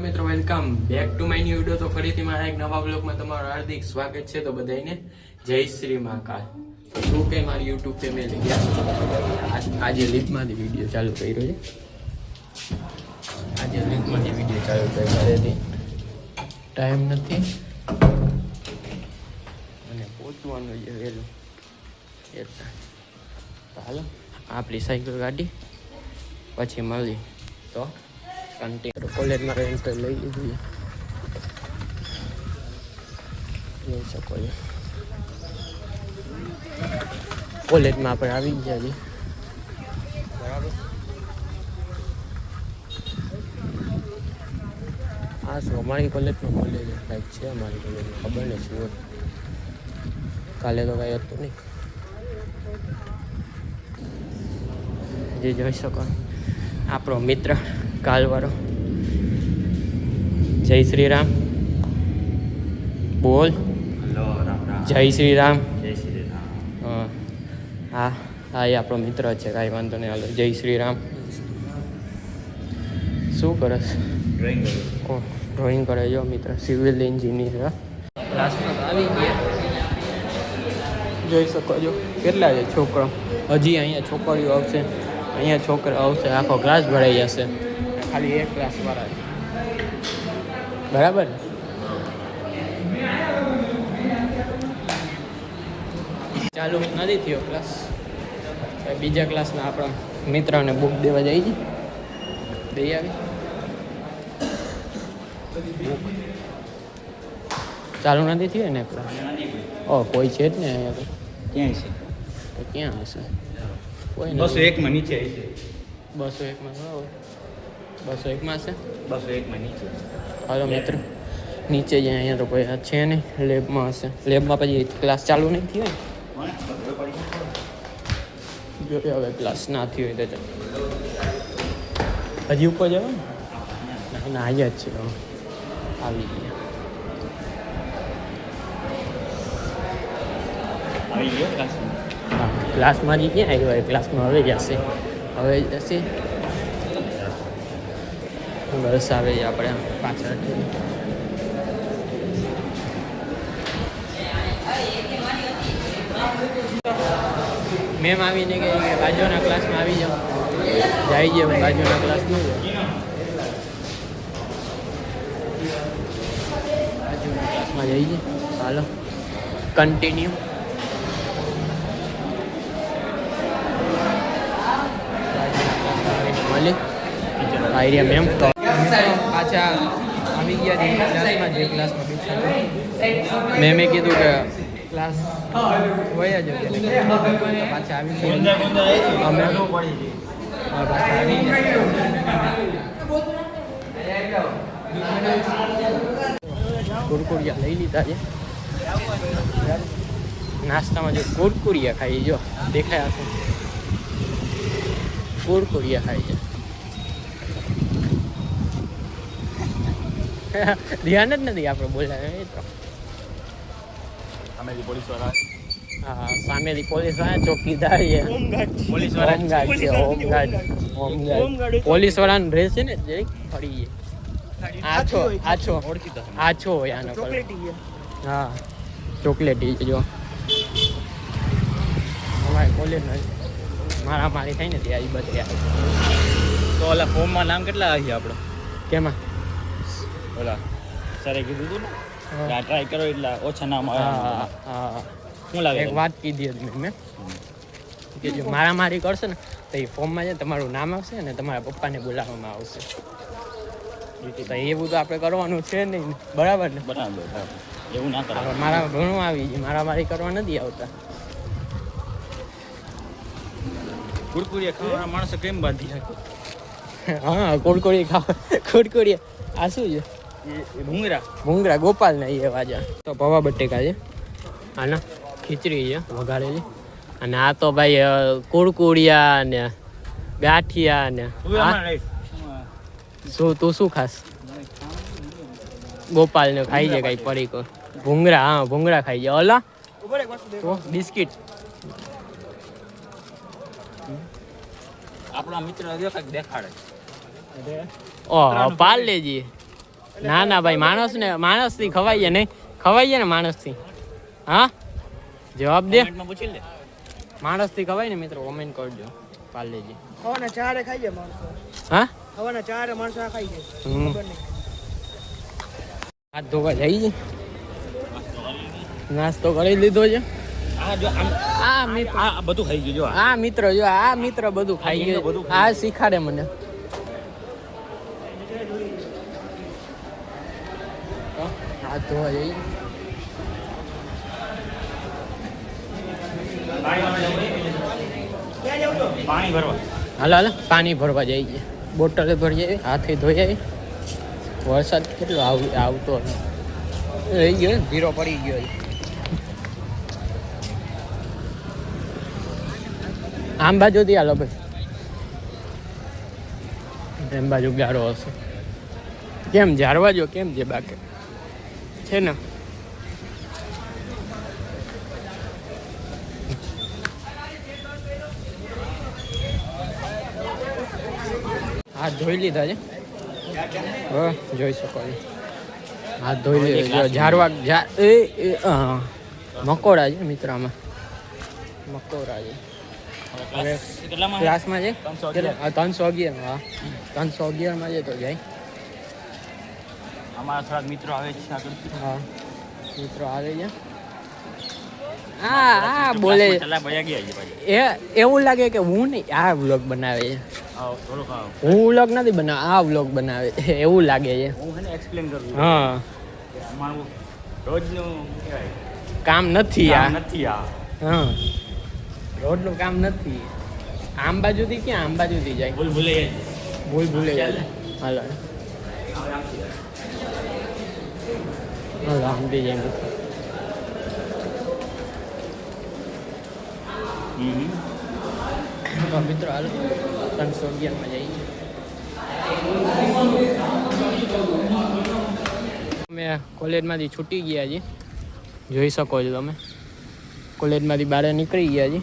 મિત્રો welcome back to my new video. તો ફરીથી મારા એક નવા બ્લોગમાં તમારું હાર્દિક સ્વાગત છે. તો બધાને જય શ્રી મહાકાલ. શું કે મારી યુટ્યુબ ફેમિલી આજે લીપમાંથી વિડીયો ચાલુ કર્યો છે. આજે લીપમાંથી વિડીયો ચાલુ કર્યો ઘરેથી ટાઈમ નથી અને પહોંચવાનું છે વહેલું એટલે હાલો આપણી સાયકલ ગાડી પછી મળી તો કન્ટિન્યુ કોલેજમાં રેન્ટ લઈ લીધું જોઈ શકો છો. કોલેજમાં આપણે આવી ગયા છીએ બરાબર. હા શું અમારી કોલેજમાં કોલેજ કાંઈક છે અમારી કોલેજમાં ખબર નહીં શું હતું. કાલે તો કાંઈ હતું નહીં. જે જોઈ શકો આપણો મિત્ર કાલવાળો. જય શ્રી રામ બોલ. જય શ્રી રામ. હા હા એ આપણો મિત્ર છે, કાંઈ વાંધો નહીં. હાલો જય શ્રી રામ. શું કરસ? ડ્રોઈંગ કરે જો મિત્ર, સિવિલ એન્જિનિયર. ક્લાસમાં આવી ગયા જોઈ શકો છો. કેટલા છે છોકરો? હજી અહીંયા છોકરીઓ આવશે, અહીંયા છોકરા આવશે. આખો ક્લાસ ભરાઈ જશે. ખાલી એક ક્લાસ વાળા છે બરાબર. ચાલુ નથી થયો ક્લાસ. બીજા ક્લાસના આપણા મિત્રને બુક દેવા જાય છે. દઈ આવી બુક ચાલુ નથી થયો ને ક્લાસ. ઓ કોઈ છે જ ને અહીંયા. ક્યાં છે? તો ક્યાં હશે? કોઈ 201 નીચે છે. 201 બરાબર. 201 છે. 201 નીચે. હાલો મિત્ર નીચે જાય. અહીંયા તો કોઈ છે નહીં. લેબમાં હશે. લેબમાં પછી ક્લાસ ચાલુ નહીં થયો ને. જોઈએ હવે ક્લાસ ના થયો હોય તો હજી ઉપર જાવ ને. ના અહીંયા જ છે. આવી ગયા. હા ક્લાસમાં જ ક્યાં આવ્યો હોય? ક્લાસમાં હવે જશે. હવે જશે બસ આવે આપણે પાછળ. મેમ આવીને કે બાજુના ક્લાસમાં આવી જાઓ. જાય છે બાજુના ક્લાસમાં. બાજુના ક્લાસમાં જઈ છે. ચાલો કન્ટિન્યુ. મળી આઈડિયા મેમ તો પાછા આવી ગયા ક્લાસમાં. જે ક્લાસમાં બેઠા મેમે કીધું કે ક્લાસ હોય જ પાછા આવી ગયા. અમે પાછા આવી ગયા. કુરકુરિયા લઈ લીધા છે. નાસ્તામાં જો કુરકુરિયા ખાઈ જો દેખાય આખું કુરકુરિયા ખાઈ છે. ધ્યાન જ નથી આપણે બોલાવે તો. હા સામેથી પોલીસ વાળા ચોકીદાર છે. પોલીસ વાળાનો ડ્રેસ છે ને જે ફરી આછો હોય આનો. હા ચોકલેટી છે જો. અમારે કોલેજ મારામારી થાય ને ત્યાં બધે. તો ઓલા ફોર્મમાં નામ કેટલા આવ્યા આપણે? કેમાં? ઓલા સરે કીધું હતું ને ટ્રાય કરો એટલે ઓછા નામ આવે. હા શું લાગે? એક વાત કીધી હતી મેં કે જો મારામારી કરશે ને તો એ ફોર્મમાં છે તમારું નામ આવશે ને તમારા પપ્પાને બોલાવવામાં આવશે. તો એવું તો આપણે કરવાનું છે નહીં બરાબર ને? બરાબર એવું ના કરે. મારા ઘણું આવી છે. મારામારી કરવા નથી આવતા. કુરકુરિયા ખાવાના માણસો કેમ બાંધી નાખે? હા કુરકુરિયા આ શું છે? ભૂંગરા ગોપાલ ના એ વાજા. તો પૌવા બટેકા છે. આના ખીચડી છે વઘારેલી. અને આ તો ભાઈ કુરકુરિયા ને ગાંઠિયા ને. શું તું શું ખાસ? ગોપાલ ને ખાઈ છે કઈ પડીકો. ભૂંગરા હા ભૂંગરા ખાઈ છે. ઓલા તો બિસ્કિટ. આપણા મિત્ર દેખાડે. ઓહ પાર્લેજી ના ના ભાઈ, માણસથી ખવાઈએ નહીં, ખવાઈએ ને માણસથી. હા જવાબ દે. કમેન્ટમાં પૂછી લે. માણસથી ખવાય ને મિત્રો, કોમેન્ટ કરજો પાર્લેજી. હવાના ચારે ખાઈ જાય માણસો. હા હવાના ચારે માણસો આ ખાઈ જાય. હમ. ખબર નહીં. હાથ ધોવા જઈએ. નાસ્તો કરી લીધો છે. આ જો આ મિત્ર, આ બધું ખાઈ ગયું જો આ. આ મિત્ર જો, આ મિત્ર બધું ખાઈ બધું ગયું. ખાઈ આ શીખાડે મને. હાથ ધોવા જઈએ. પાણી ભરવા. હાલ હાલ પાણી ભરવા જઈએ. બોટલે ભરી આવી, હાથે ધોઈ આવી. વરસાદ કેટલો આવતો રહી ગયો, ધીરો પડી ગયો. આમ બાજુથી હાલો ભાઈ, એમ બાજુ ગારો હશે. કેમ ઝારવા જો, કેમ છે બાકી છે ને. હાથ ધોઈ લીધા છે. હવે જોઈ શકો છો, હાથ ધોઈ લીધા. ઝારવા મકોડા છે મિત્ર, આમાં મકોડા છે. હવે કેટલામાં ક્લાસમાં છે 311. 311. હા 311 છે તો જાય. અમારા થોડાક મિત્રો આવે છે આગળ. હા મિત્રો આવે છે. હા બોલે ચલા ભયા ગયા છે ભાઈ. એવું લાગે કે હું નહીં આ વ્લોગ બનાવે છે. આવો થોડુંક આવો. હું વ્લોગ નથી બનાવ, આ વ્લોગ બનાવે એવું લાગે છે. હું હે ને એક્સપ્લેન કરું છું. હા કે અમારું રોજનું કહેવાય કામ નથી આ. કામ નથી આ. હા રોડનું કામ નથી. આમ બાજુથી ક્યાં, આમ બાજુથી જાય. ભૂલ ભૂલે ભૂલે જાય. હાલો હાલો આમથી જાય. તો મિત્રો હાલો 311 જઈએ. અમે કોલેજમાંથી છૂટી ગયા છીએ, જોઈ શકો છો તમે. કોલેજમાંથી બહાર નીકળી ગયા છીએ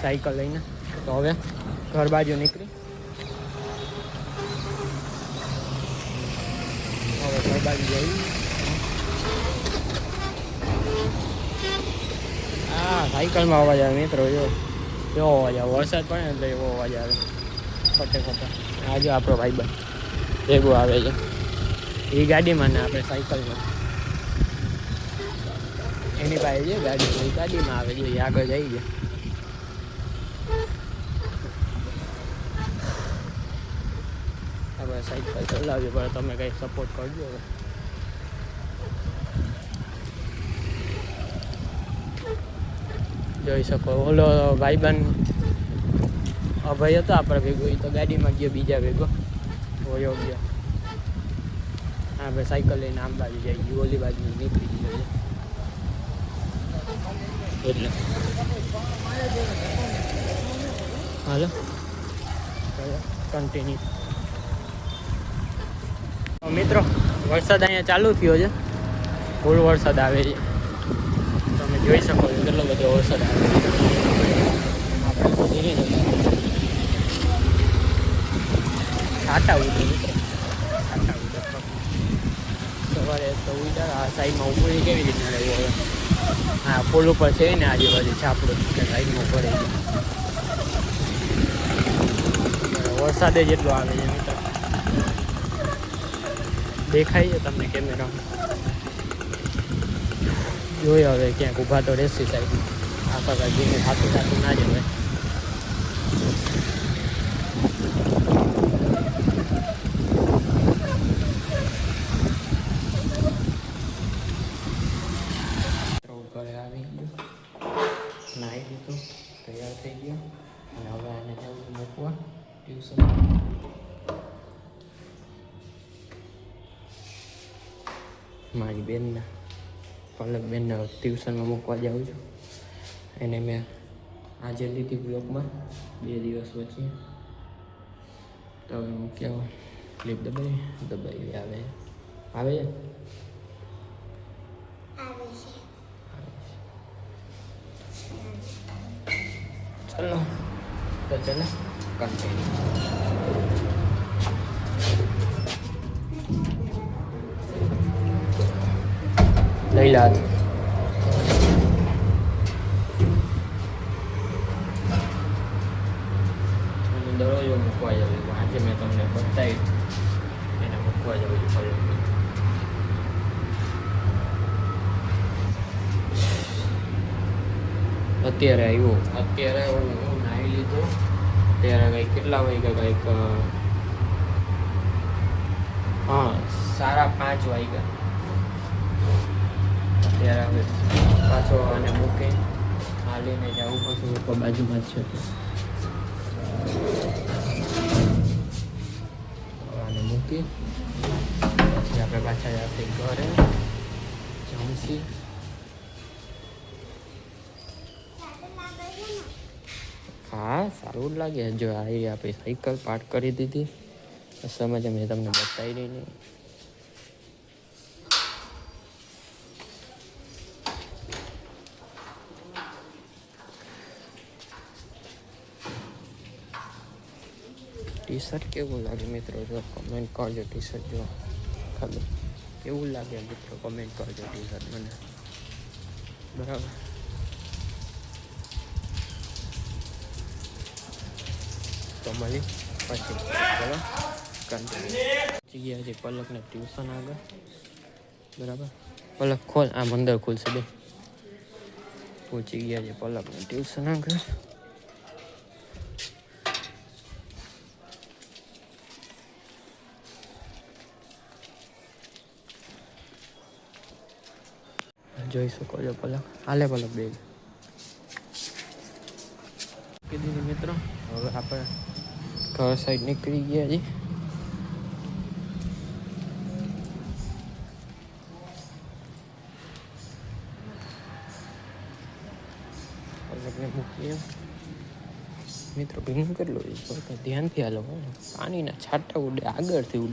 સાયકલ લઈને. તો હવે ઘર બાજુ નીકળી, હવે ઘર બાજુ જઈએ. હા સાયકલમાં અવાજ આવે મિત્રો, જો એવો અવાજ આવે. વરસાદ પડે ને એટલે એવો અવાજ આવે ખોટે ખોટે. આજે આપણો ભાઈબંધ ભેગો આવે છે એ ગાડીમાં ને આપણે સાયકલમાં. એની પાસે છે ગાડી, એ ગાડીમાં આવે છે, એ આગળ જઈ છે. આપણે સાયકલ ચલાવવી પડે, તમે કંઈ સપોર્ટ કરજો. હવે જોઈ શકો ઓલો ભાઈબંધ અભય હતો આપણે ભેગો, એ તો ગાડીમાં ગયો બીજા ભેગો હોયો ગયો. આપણે સાયકલ લઈને આમ બાજુ જઈએ, ઓલી બાજુ નીકળી ગયો એટલે. હાલો કન્ટિન્યુ. મિત્રો વરસાદ અહીંયા ચાલુ થયો છે, ફૂલ વરસાદ આવે છે. તમે જોઈ શકો છો કેટલો બધો વરસાદ આવે છે. આપણે તો ધીરે ધીરે છાંટા ઉડે મિત્રો, છાંટા ઉડે. સવારે તો ઉડ્યા આ સાઈડમાં ઉપડી કેવી રીતના રહ્યું હવે. હા પુલ ઉપર છે ને આજુબાજુ છાપડું કે સાઈડમાં પડે છે. વરસાદે જેટલો આવે છે મિત્રો, દેખાય છે તમને કેમેરામાં. જોઈએ હવે ક્યાંક ઊભા તો રહેશે સાઈડ. આખા કાઢીને થાતું થાતું ના જવાય. ઘરે આવી ગયો, નાહી લીધું, તૈયાર થઈ ગયો અને હવે આને જવું મૂકવા ટ્યુશન. મારી બેનના પલક બેનને ટ્યુશનમાં મૂકવા જાઉં છું. એને મેં આજે લીધી બ્લોકમાં 2 દિવસ પછી. તો હવે મૂક્યા ક્લિપ દબાઈ આવે આવે છે. ચલો તો ચલો કન્ટિન્યુ. ગયેલા હતા. દરરોજ મૂકવા જાઉં આજે મેં તમને બતાવી એને મૂકવા જાઉં છું ફરી. અત્યારે આવ્યો અત્યારે હું નાહી લીધો ત્યારે કંઈક કેટલા વાગ્યા કંઈક 5:30 વાગ્યા. અત્યારે હવે પાછો આને મૂકી હાલીને જવું પાછું ઉપર બાજુમાં જ છે. આને મૂકી પછી આપણે પાછા જશે ઘરે જમશી. હા સારું જ લાગે. જો આ આપણી સાયકલ પાર્ક કરી દીધી સમજ મેં તમને બતાવી રહી નહીં. ટી શર્ટ કેવું લાગે મિત્રો જો કમેન્ટ કરજો. ટી શર્ટ જો ખબર કેવું લાગે મિત્રો કમેન્ટ કરજો ટી શર્ટ મને. બરાબર તો મળી પછી ચલો કન્ટિન્યુ ગયા છે પલકને ટ્યુશન આગળ. બરાબર પલક ખોલ આમ અંદર ખુલશે બે. પહોંચી ગયા છે પલકને ટ્યુશન આગળ. જોઈ શકો છો પલક હાલે પલક બે કીધી મિત્રો. હવે આપણે ઘર સાઈડ નીકળી ગયા છીએ. પલકને મૂકીએ મિત્રો. ભીનું કેટલું ધ્યાનથી હાલો. પાણીના છાંટા ઉડે આગળથી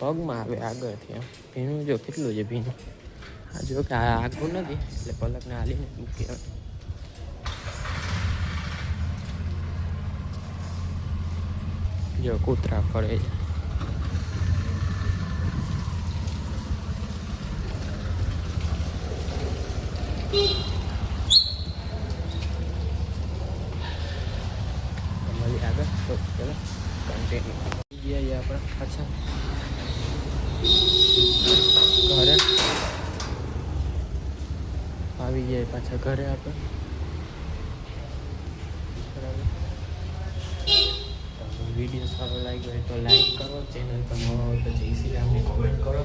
પગમાં આવે આગળથી. એમ ભીનું જો કેટલું છે ભીનું. આ જો કે આ આગું નથી એટલે પલકને હાલીને મૂકી. જો કૂતરા ફરે છે. મળી આગળ તો ચલો કન્ટિન્યુ ગયા આપણે પાછા ઘરે આવી જાય પાછા ઘરે આપણે. બરાબર વિડીયો સારો લાગ્યો હોય તો લાઈક કરો. ચેનલ પર નવા હોય તો જય શ્રી રામને કોમેન્ટ કરો.